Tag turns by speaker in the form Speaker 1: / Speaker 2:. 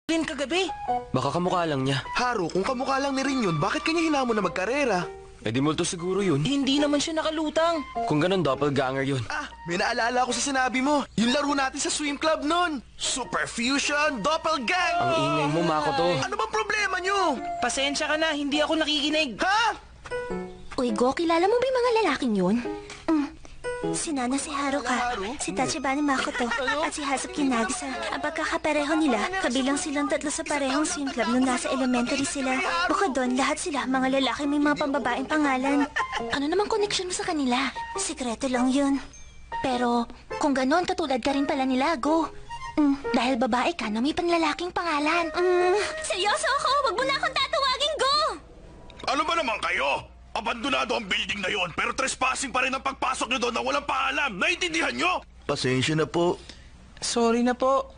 Speaker 1: rin kagabi.
Speaker 2: Baka kamukha lang niya.
Speaker 3: Haru, kung kamukha lang ni Rin yun, bakit kanya hinamon na magkarera?
Speaker 2: Eh di multo siguro yun.
Speaker 1: Hindi naman siya nakalutang.
Speaker 2: Kung ganun, doppelganger yun.
Speaker 3: Ah, may naalala ako sa sinabi mo. Yung laro natin sa swim club nun. Super Fusion Doppelgang!
Speaker 2: Ang ingay mo, Makoto.
Speaker 3: Ano bang problema nyo?
Speaker 1: Pasensya ka na, hindi ako nakikinig.
Speaker 3: Ha?
Speaker 4: Uy, Go, kilala mo ba yung mga lalaking yun? Si Nana, si Haruka,
Speaker 3: Haru?
Speaker 4: si Tachibana Makoto, at si Hazuki Nagisa. Ang pagkakapareho nila, kabilang silang tatlo sa parehong swim club nung nasa elementary sila. Bukod doon, lahat sila mga lalaki may mga pambabaeng pangalan. Ano namang connection mo sa kanila? Sikreto lang yun. Pero kung ganon, katulad ka rin pala nila, Go. Dahil babae ka na may panlalaking pangalan. Seryoso ako! Wag mo na akong tatawagin, Go!
Speaker 5: Ano ba naman kayo? Abandonado ang building na yon, pero trespassing pa rin ang pagpasok nyo doon na walang paalam. Naiintindihan nyo?
Speaker 3: Pasensya na po.
Speaker 1: Sorry na po.